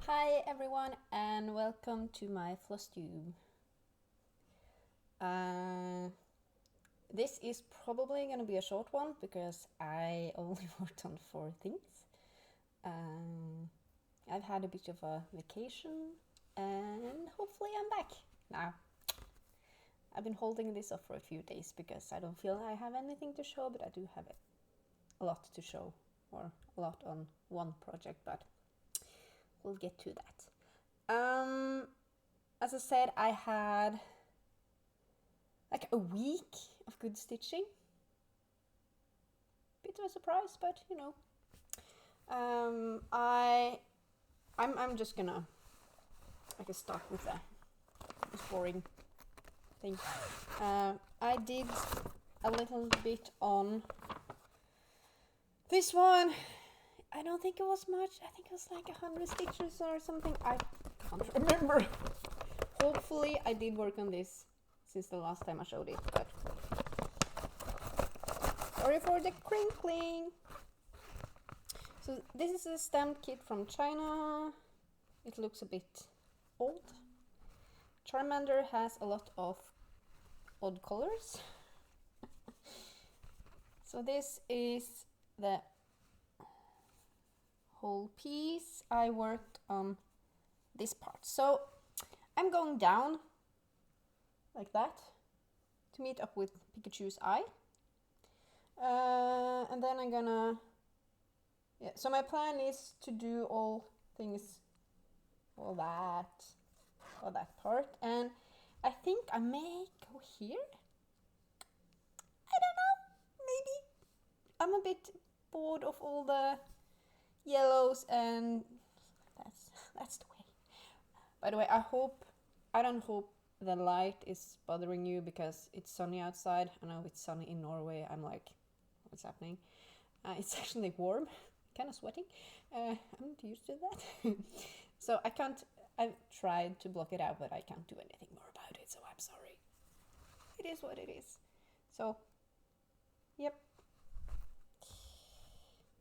Hi everyone and welcome to my Flosstube. This is probably going to be a short one because I only worked on 4 things. I've had a bit of a vacation and hopefully I'm back now. I've been holding this off for a few days because I don't feel I have anything to show, but I do have a lot to show, or a lot on one project, but we'll get to that. As I said, I had like a week of good stitching. Bit of a surprise, but you know. I'm just gonna start with this boring thing. I did a little bit on this one. I don't think it was much. I think it was like 100 stitches or something. I can't remember. Hopefully I did work on this since the last time I showed it, but sorry for the crinkling. So this is a stamp kit from China. It looks a bit old. Charmander has a lot of odd colors. So this is the whole piece. I worked on this part. So I'm going down like that to meet up with Pikachu's eye. And then I'm gonna, so my plan is to do all that part, and I think I may go here. I don't know, maybe. I'm a bit bored of all the yellows, and that's the way. By the way, I don't hope the light is bothering you because it's sunny outside. I know it's sunny in Norway. I'm like, what's happening? It's actually warm, kind of sweating. I'm not used to that. So I've tried to block it out, but I can't do anything more about it, so I'm sorry. It is what it is. So, yep.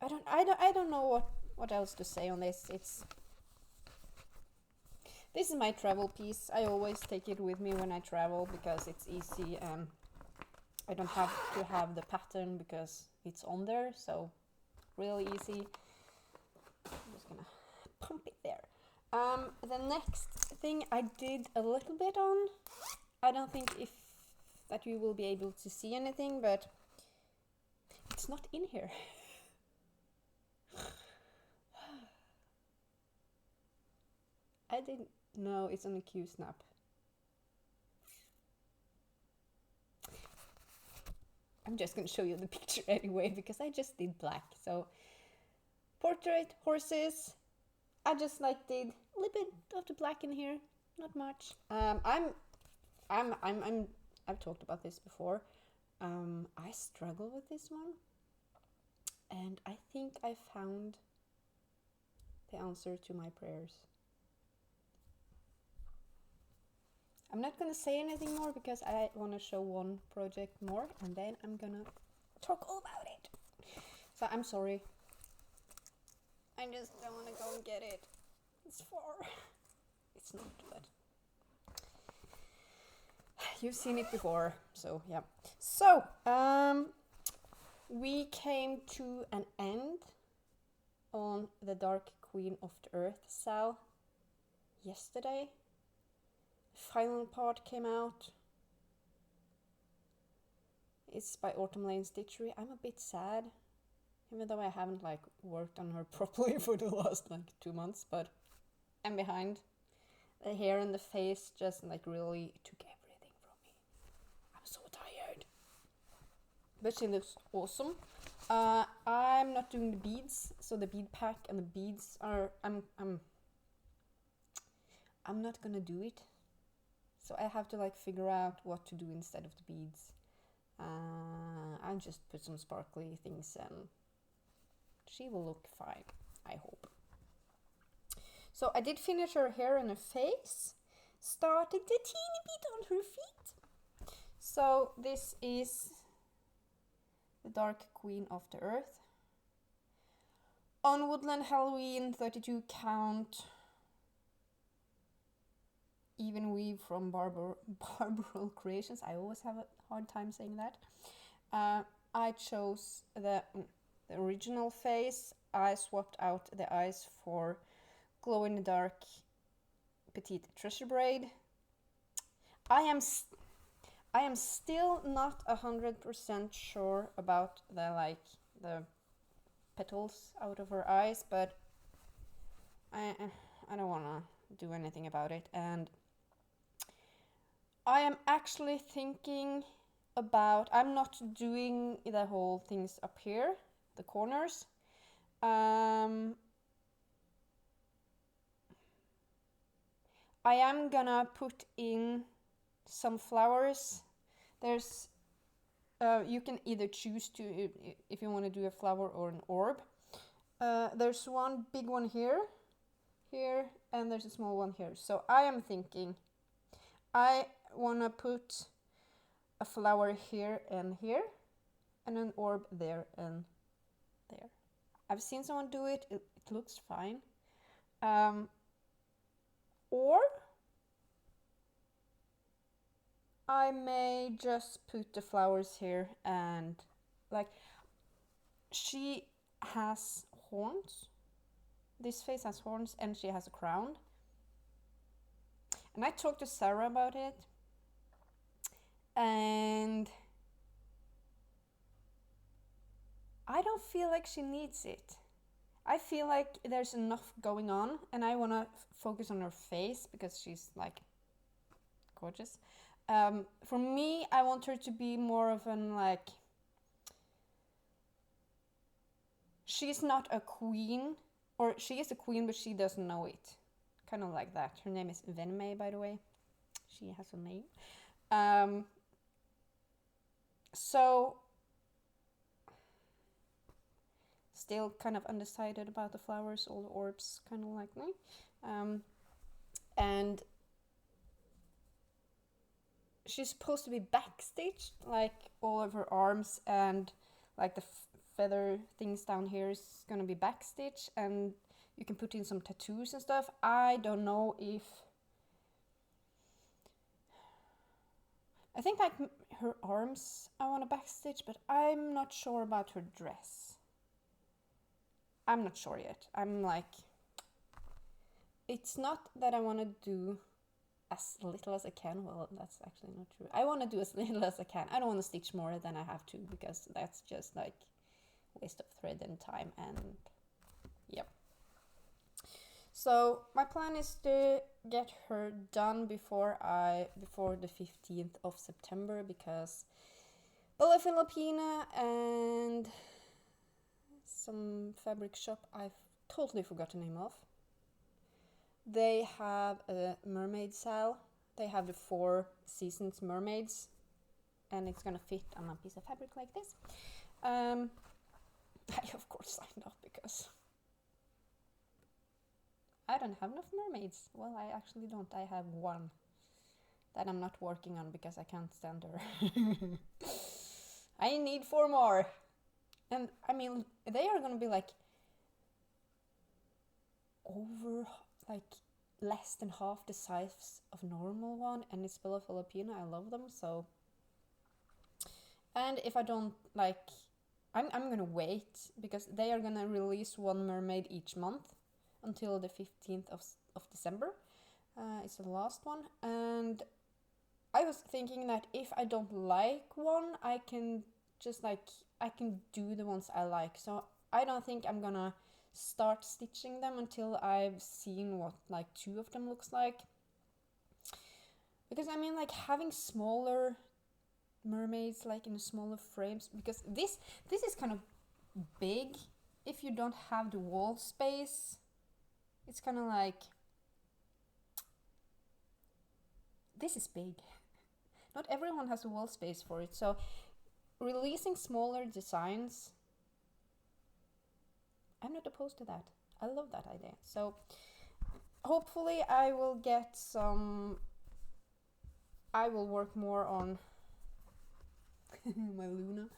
I don't know what else to say on this. This is my travel piece. I always take it with me when I travel because it's easy and I don't have to have the pattern because it's on there, so really easy. I'm just gonna pump it there. The next thing I did a little bit on, I don't think that you will be able to see anything, but it's not in here. I didn't know it's on a Q snap. I'm just gonna show you the picture anyway because I just did black. So portrait, horses. I just did a little bit of the black in here, not much. I've talked about this before. I struggle with this one, and I think I found the answer to my prayers. I'm not gonna say anything more because I want to show one project more, and then I'm gonna talk all about it. So I'm sorry. I just don't want to go and get it. It's far. It's not, but you've seen it before, so yeah. So, we came to an end on the Dark Queen of the Earth Sal yesterday. The final part came out. It's by Autumn Lane Stitchery. I'm a bit sad, even though I haven't worked on her properly for the last 2 months, but I'm behind. The hair and the face just really took everything from me. I'm so tired. But she looks awesome. I'm not doing the beads, so the bead pack and the beads are I'm not gonna do it. So I have to figure out what to do instead of the beads. I'll just put some sparkly things and she will look fine, I hope. So I did finish her hair and her face. Started a teeny bit on her feet. So this is the Dark Queen of the Earth. On Woodland Halloween 32 count even weave from Barbaro Creations. I always have a hard time saying that. I chose the original face. I swapped out the eyes for glow in the dark petite treasure braid. I am still not 100% sure about the petals out of her eyes, but I don't want to do anything about it. And I am actually thinking about, I'm not doing the whole things up here, the corners. I am gonna put in some flowers. There's you can either choose to if you want to do a flower or an orb. There's one big one here, and there's a small one here. So I am thinking I want to put a flower here, and an orb there and there. I've seen someone do it. It looks fine. Or I may just put the flowers here, and she has horns. This face has horns, and she has a crown. And I talked to Sarah about it, and I don't feel like she needs it. I feel like there's enough going on, and I want to focus on her face because she's gorgeous. For me, I want her to be more of an she's not a queen, or she is a queen but she doesn't know it. Kind of like that. Her name is Venmay, by the way. She has a name. So still kind of undecided about the flowers, all the orbs, kind of like me. And she's supposed to be backstitched, all of her arms and the feather things down here is gonna be backstitched, and you can put in some tattoos and stuff. I don't know if I think her arms I want to backstitch, but I'm not sure about her dress. I'm not sure yet. I'm it's not that I want to do as little as I can. Well, that's actually not true. I want to do as little as I can. I don't want to stitch more than I have to, because that's just waste of thread and time, and yep. So my plan is to get her done before the 15th of September, because Bella Filipina and some fabric shop I've totally forgot the name of, they have a mermaid sale. They have the 4 seasons mermaids, and it's gonna fit on a piece of fabric like this. I of course signed up because I don't have enough mermaids. Well, I actually don't. I have 1 that I'm not working on because I can't stand her. I need 4 more. And I mean, they are gonna be over less than half the size of normal one, and it's Bella Filipina. I love them so. And if I don't I'm gonna wait, because they are gonna release 1 mermaid each month until the 15th of December. It's the last one, and I was thinking that if I don't like one, I can just I can do the ones I like. So I don't think I'm gonna start stitching them until I've seen what 2 of them looks like. Because I mean, having smaller mermaids in smaller frames, because this is kind of big if you don't have the wall space. It's kind of this is big. Not everyone has a wall space for it, so releasing smaller designs, I'm not opposed to that. I love that idea. So hopefully I will work more on my Luna.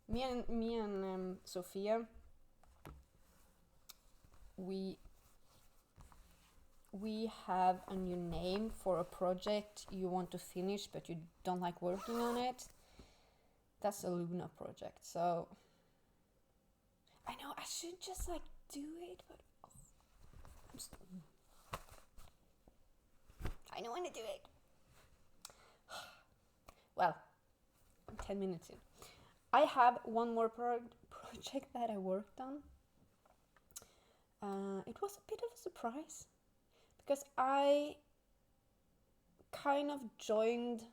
Me and Sophia, we we have a new name for a project you want to finish but you don't like working on it. That's a Luna project. So I know I should just like do it, but I don't want to do it. Well, 10 minutes in. I have one more project that I worked on. It was a bit of a surprise because I kind of joined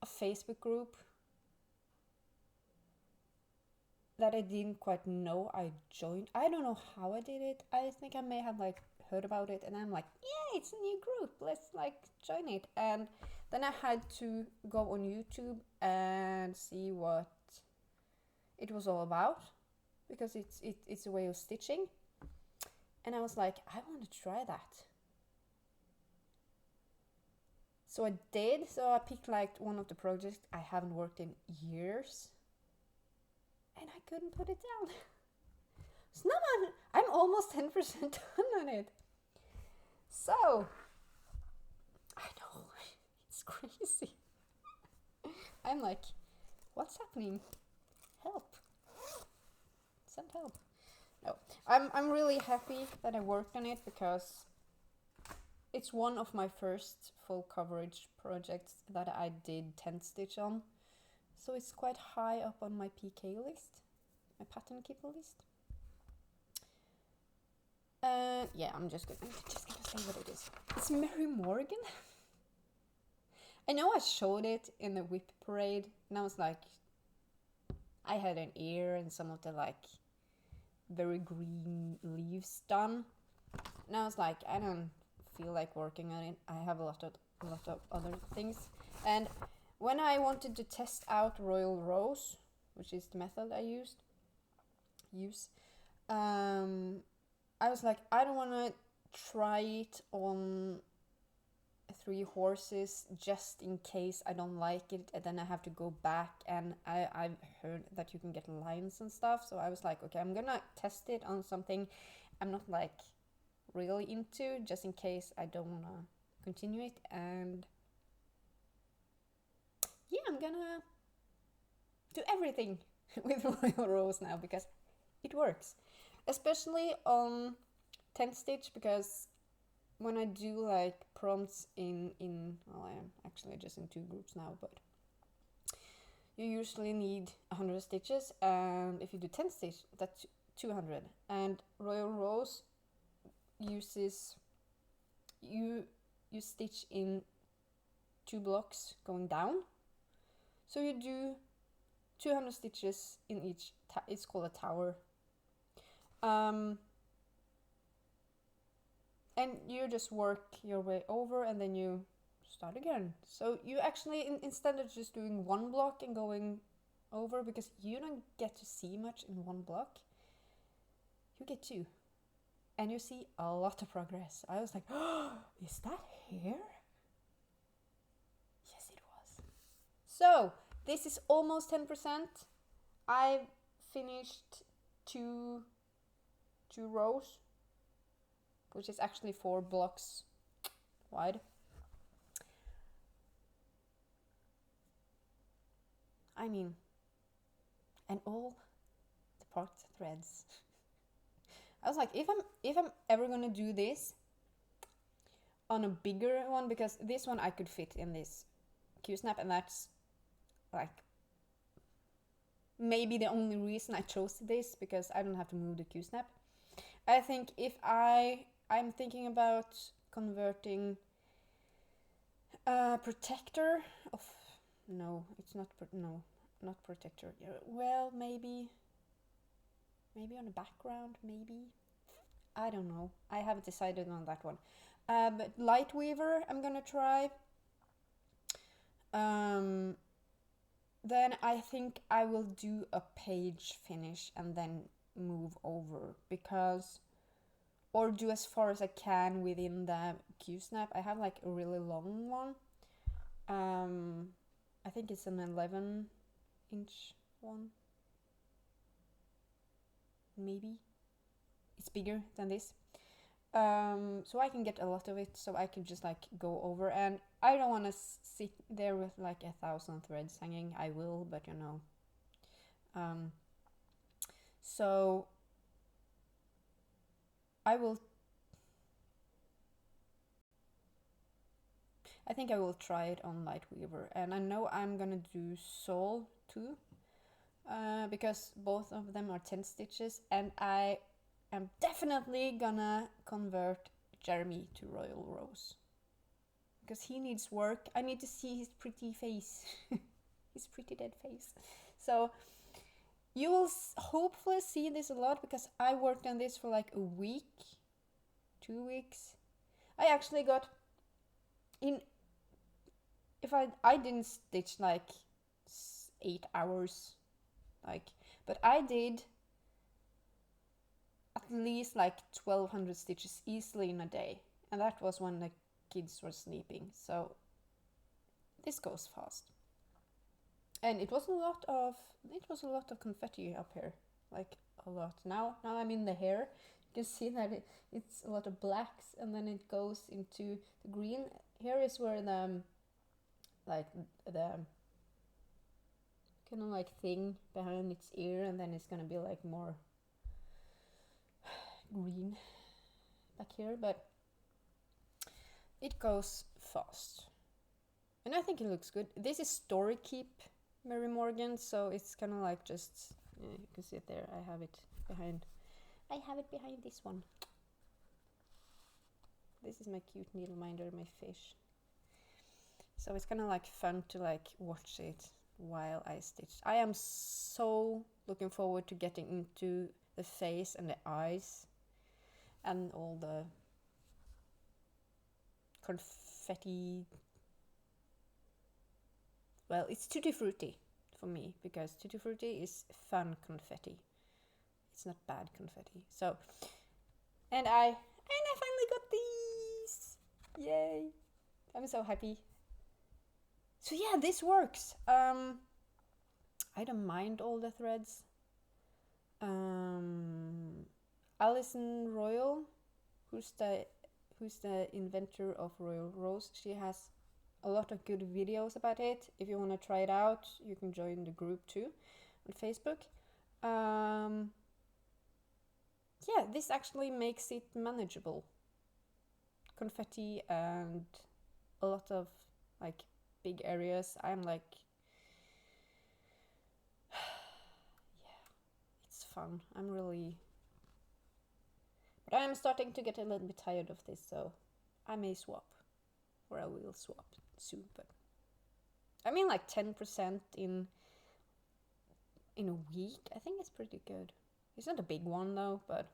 a Facebook group that I didn't quite know I joined. I don't know how I did it. I think I may have like heard about it and I'm like, yeah, it's a new group, let's like join it. And then I had to go on YouTube and see what it was all about, because it's a way of stitching. And I was like, I want to try that. So I did. So I picked like one of the projects I haven't worked in years, and I couldn't put it down. So now I'm almost 10% done on it. So I know it's crazy. I'm like, what's happening? Help. Send help. No, I'm really happy that I worked on it because it's one of my first full coverage projects that I did tent stitch on. So it's quite high up on my PK list, my pattern keeper list. Yeah, I'm just gonna say what it is. It's Mary Morgan. I know I showed it in the whip parade, and I was like, I had an ear and some of the like very green leaves done, and I was like, I don't feel like working on it. I have a lot of other things. And when I wanted to test out Royal Rose, which is the method I use, I was like, I don't want to try it on 3 horses just in case I don't like it, and then I have to go back, and I've heard that you can get lines and stuff. So I was like, okay, I'm gonna test it on something I'm not like really into, just in case I don't want to continue it. And yeah, I'm gonna do everything with Royal Rose now because it works, especially on tent stitch, because when I do like prompts in well, I am actually just in 2 groups now, but you usually need 100 stitches, and if you do tent stitch, that's 200. And Royal Rose uses you stitch in 2 blocks going down, so you do 200 stitches in each. It's called a tower. And you just work your way over and then you start again. So you actually, instead of just doing 1 block and going over, because you don't get to see much in 1 block, you get 2. And you see a lot of progress. I was like, oh, is that hair? Yes, it was. So this is almost 10%. I've finished 2 rows, which is actually 4 blocks wide. I mean, and all the part threads. I was like, if I'm ever gonna do this on a bigger one, because this one I could fit in this Q-snap, and that's like maybe the only reason I chose this, because I don't have to move the Q-snap. I think if I'm thinking about converting a protector of, no, it's not, no, not protector. Well, maybe on a background, maybe. I don't know. I haven't decided on that one. But light weaver, I'm gonna try. Then I think I will do a page finish and then move over, because, or do as far as I can within the Q-snap. I have like a really long one. I think it's an 11-inch one. Maybe it's bigger than this. so I can get a lot of it, so I can just like go over, and I don't want to sit there with like 1,000 threads hanging. I will, but you know. So I think I will try it on Lightweaver, and I know I'm gonna do Soul too, because both of them are 10 stitches, and I am definitely gonna convert Jeremy to Royal Rose because he needs work. I need to see his pretty face, his pretty dead face. So you will hopefully see this a lot because I worked on this for like a week, 2 weeks. I actually got in. If I didn't stitch like 8 hours, like, but I did at least like 1,200 stitches easily in a day, and that was when the kids were sleeping. So this goes fast, and it was a lot of confetti up here, like a lot. Now I'm in the hair. You can see that it's a lot of blacks, and then it goes into the green. Here is where the kind of like thing behind its ear, and then it's gonna be like more green back here, but it goes fast, and I think it looks good. This is Story Keep Mary Morgan, so it's kind of like just, yeah, you can see it there. I have it behind this one. This is my cute needle minder, my fish. So it's kind of like fun to like watch it while I stitch. I am so looking forward to getting into the face and the eyes and all the confetti. Well, it's Tutti Frutti for me because Tutti Frutti is fun confetti. It's not bad confetti. So, and I finally got these. Yay! I'm so happy. So yeah, this works. I don't mind all the threads. Alison Royal, who's the inventor of Royal Rose, she has a lot of good videos about it. If you want to try it out, you can join the group too on Facebook. Yeah, this actually makes it manageable. Confetti and a lot of like big areas. I'm like, yeah, it's fun. I'm really, but I'm starting to get a little bit tired of this, so I may swap, or I will swap soon. But I mean, like 10% in a week. I think it's pretty good. It's not a big one though, but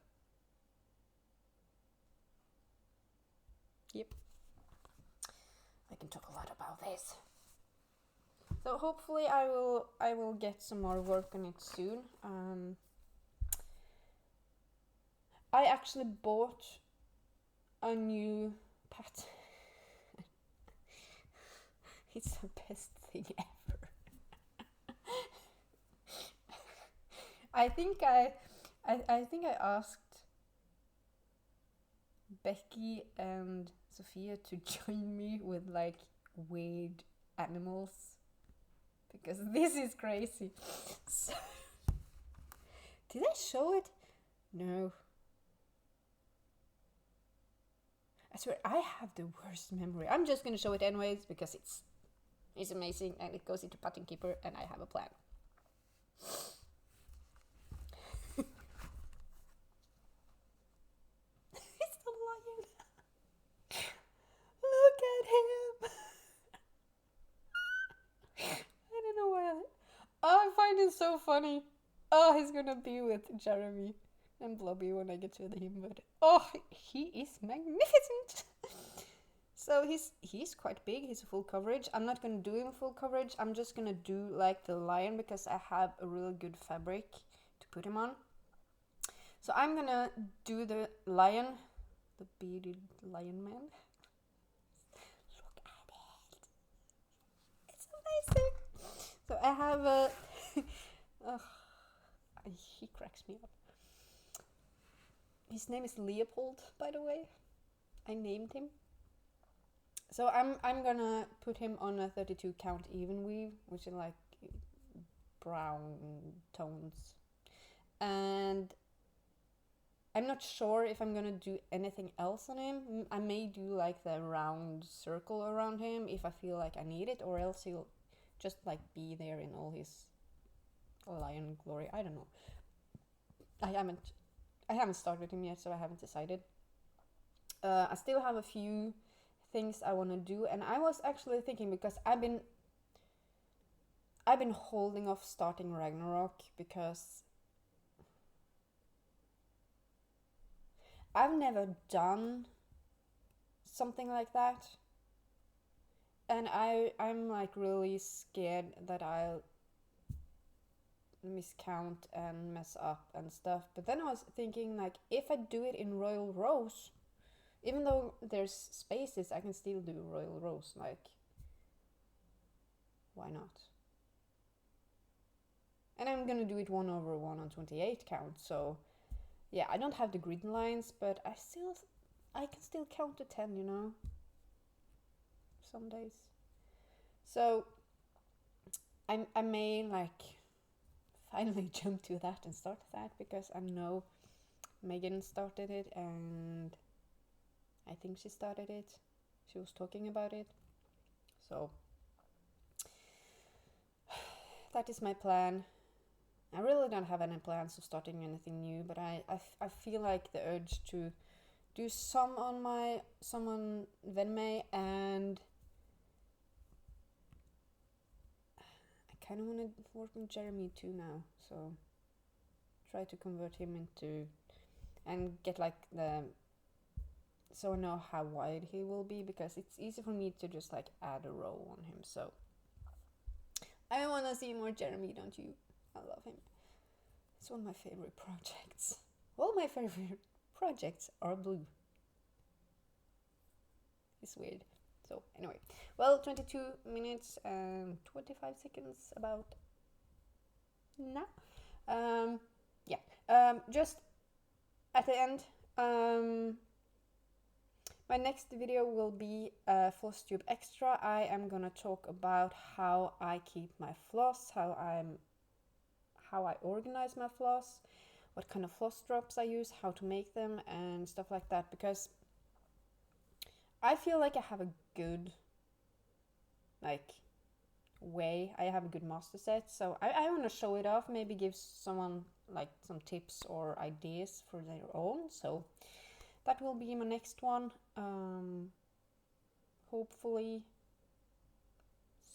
yep. I can talk a lot about this. So hopefully I will get some more work on it soon. I actually bought a new pattern. It's the best thing ever. I think I asked Becky and Sophia to join me with like weird animals because this is crazy. So, did I show it? No. I swear I have the worst memory. I'm just gonna show it anyways because it's amazing and it goes into Pattern Keeper and I have a plan. It's the lion. Look at him. I don't know why. Oh, I find it so funny. Oh, he's gonna be with Jeremy and Blobby when I get to him, but oh, he is magnificent. So he's quite big. He's full coverage. I'm not gonna do him full coverage. I'm just gonna do like the lion because I have a really good fabric to put him on. So I'm gonna do the lion, the bearded lion man. Look at it. It's amazing. So I have a. He cracks me up. His name is Leopold, by the way. I named him. So I'm gonna put him on a 32 count even weave, which is like brown tones. And I'm not sure if I'm gonna do anything else on him. I may do like the round circle around him if I feel like I need it, or else he'll just like be there in all his lion glory. I don't know. I haven't started him yet, so I haven't decided. I still have a few things I want to do, and I was actually thinking, because I've been holding off starting Ragnarok because I've never done something like that, and I'm like really scared that I'll miscount and mess up and stuff. But then I was thinking, like, if I do it in Royal Rose, even though there's spaces, I can still do Royal Rose. Like, why not? And I'm gonna do it 1/1 on 28 count, so yeah, I don't have the grid lines, but I can still count to 10, you know, some days. So I may like finally jump to that and start that, because I know Megan started it, and I think she started it. She was talking about it. So that is my plan. I really don't have any plans of starting anything new, but I feel like the urge to do some on Venmay, and I kind of want to work on Jeremy too now, so try to convert him into, and get like so I know how wide he will be, because it's easy for me to just like add a row on him. So I want to see more Jeremy, don't you? I love him. It's one of my favorite projects. All my favorite projects are blue. It's weird. So anyway, well, 22 minutes and 25 seconds about now. Just at the end, my next video will be Flosstube Extra. I am gonna talk about how I keep my floss, how I organize my floss, what kind of floss drops I use, how to make them, and stuff like that, because I feel like I have a good way. I have a good master set, so I want to show it off, maybe give someone like some tips or ideas for their own. So that will be my next one, hopefully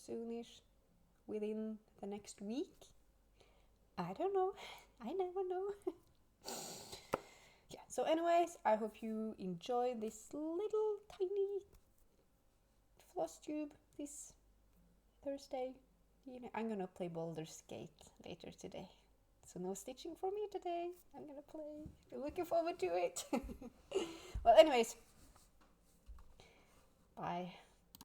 soonish, within the next week. I don't know. I never know. Yeah, so anyways, I hope you enjoy this little tiny Flosstube this Thursday evening. I'm gonna play Baldur's Gate later today, so no stitching for me today. I'm gonna play. Looking forward to it. Well, anyways, bye.